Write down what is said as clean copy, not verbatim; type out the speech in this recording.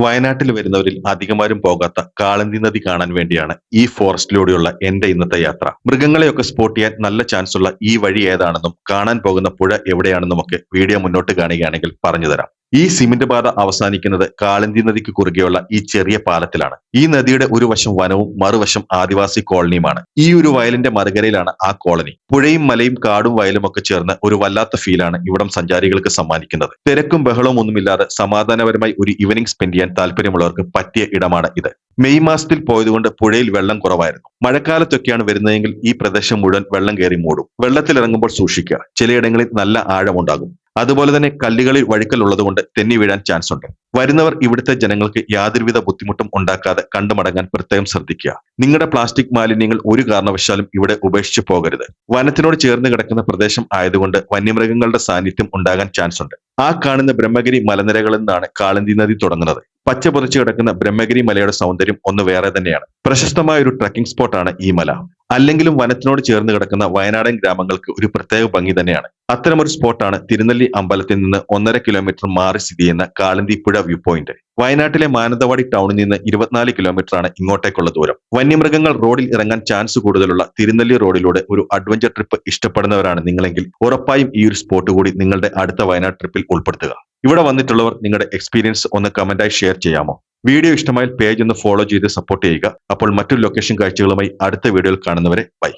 വയനാട്ടിൽ വരുന്നവരിൽ അധികമാരും പോകാത്ത കാളന്തി നദി കാണാൻ വേണ്ടിയാണ് ഈ ഫോറസ്റ്റിലൂടെയുള്ള എന്റെ ഇന്നത്തെ യാത്ര. മൃഗങ്ങളെയൊക്കെ സ്പോട്ട് ചെയ്യാൻ നല്ല ചാൻസ് ഉള്ള ഈ വഴി ഏതാണെന്നും കാണാൻ പോകുന്ന പുഴ എവിടെയാണെന്നുമൊക്കെ വീഡിയോ മുന്നോട്ട് കാണുകയാണെങ്കിൽ പറഞ്ഞുതരാം. ഈ സിമന്റ് പാത അവസാനിക്കുന്നത് കാളന്തി നദിക്ക് കുറുകെയുള്ള ഈ ചെറിയ പാലത്തിലാണ്. ഈ നദിയുടെ ഒരു വശം വനവും മറുവശം ആദിവാസി കോളനിയുമാണ്. ഈ ഒരു വയലിന്റെ മറുകരയിലാണ് ആ കോളനി. പുഴയും മലയും കാടും വയലും ഒക്കെ ചേർന്ന് ഒരു വല്ലാത്ത ഫീലാണ് ഇവിടം സഞ്ചാരികൾക്ക് സമ്മാനിക്കുന്നത്. തിരക്കും ബഹളവും ഒന്നുമില്ലാതെ സമാധാനപരമായി ഒരു ഈവനിംഗ് സ്പെൻഡ് ചെയ്യാൻ താല്പര്യമുള്ളവർക്ക് പറ്റിയ ഇടമാണ് ഇത്. മെയ് മാസത്തിൽ പോയതുകൊണ്ട് പുഴയിൽ വെള്ളം കുറവായിരുന്നു. മഴക്കാലത്തൊക്കെയാണ് വരുന്നതെങ്കിൽ ഈ പ്രദേശം മുഴുവൻ വെള്ളം കയറി മൂടും. വെള്ളത്തിലിറങ്ങുമ്പോൾ സൂക്ഷിക്കുക, ചിലയിടങ്ങളിൽ നല്ല ആഴമുണ്ടാകും. അതുപോലെ തന്നെ കല്ലുകളിൽ വഴുക്കൽ ഉള്ളതുകൊണ്ട് തെന്നി വീഴാൻ ചാൻസ് ഉണ്ട്. വരുന്നവർ ഇവിടുത്തെ ജനങ്ങൾക്ക് യാതൊരുവിധ ബുദ്ധിമുട്ടും ഉണ്ടാക്കാതെ കണ്ടുമടങ്ങാൻ പ്രത്യേകം ശ്രദ്ധിക്കുക. നിങ്ങളുടെ പ്ലാസ്റ്റിക് മാലിന്യങ്ങൾ ഒരു കാരണവശാലും ഇവിടെ ഉപേക്ഷിച്ചു പോകരുത്. വനത്തിനോട് ചേർന്ന് കിടക്കുന്ന പ്രദേശം ആയതുകൊണ്ട് വന്യമൃഗങ്ങളുടെ സാന്നിധ്യം ഉണ്ടാകാൻ ചാൻസ് ഉണ്ട്. ആ കാണുന്ന ബ്രഹ്മഗിരി മലനിരകളിൽ നിന്നാണ് കാളന്തി നദി തുടങ്ങുന്നത്. പച്ച പൊതിച്ചു കിടക്കുന്ന ബ്രഹ്മഗിരി മലയുടെ സൗന്ദര്യം ഒന്ന് വേറെ തന്നെയാണ്. പ്രശസ്തമായ ഒരു ട്രക്കിംഗ് സ്പോട്ടാണ് ഈ മല. അല്ലെങ്കിലും വനത്തിനോട് ചേർന്ന് കിടക്കുന്ന വയനാടൻ ഗ്രാമങ്ങൾക്ക് ഒരു പ്രത്യേക ഭംഗി തന്നെയാണ്. അത്തരമൊരു സ്പോട്ടാണ് തിരുനെല്ലി അമ്പലത്തിൽ നിന്ന് 1.5 കിലോമീറ്റർ മാറി സ്ഥിതി ചെയ്യുന്ന കാളന്തിപ്പുഴ വ്യൂ പോയിന്റ്. വയനാട്ടിലെ മാനന്തവാടി ടൗണിൽ നിന്ന് 24 കിലോമീറ്ററാണ് ഇങ്ങോട്ടേക്കുള്ള ദൂരം. വന്യമൃഗങ്ങൾ റോഡിൽ ഇറങ്ങാൻ ചാൻസ് കൂടുതലുള്ള തിരുനെല്ലി റോഡിലൂടെ ഒരു അഡ്വഞ്ചർ ട്രിപ്പ് ഇഷ്ടപ്പെടുന്നവരാണ് നിങ്ങളെങ്കിൽ ഉറപ്പായും ഈ ഒരു സ്പോട്ട് കൂടി നിങ്ങളുടെ അടുത്ത വയനാട് ട്രിപ്പിൽ ഉൾപ്പെടുത്തുക. ഇവിടെ വന്നിട്ടുള്ളവർ നിങ്ങളുടെ എക്സ്പീരിയൻസ് ഒന്ന് കമന്റായി ഷെയർ ചെയ്യാമോ? വീഡിയോ ഇഷ്ടമായാൽ പേജ് ഒന്ന് ഫോളോ ചെയ്ത് സപ്പോർട്ട് ചെയ്യുക. അപ്പോൾ മറ്റൊരു ലൊക്കേഷൻ കാഴ്ചകളുമായി അടുത്ത വീഡിയോയിൽ കാണുന്നവരെ ബൈ.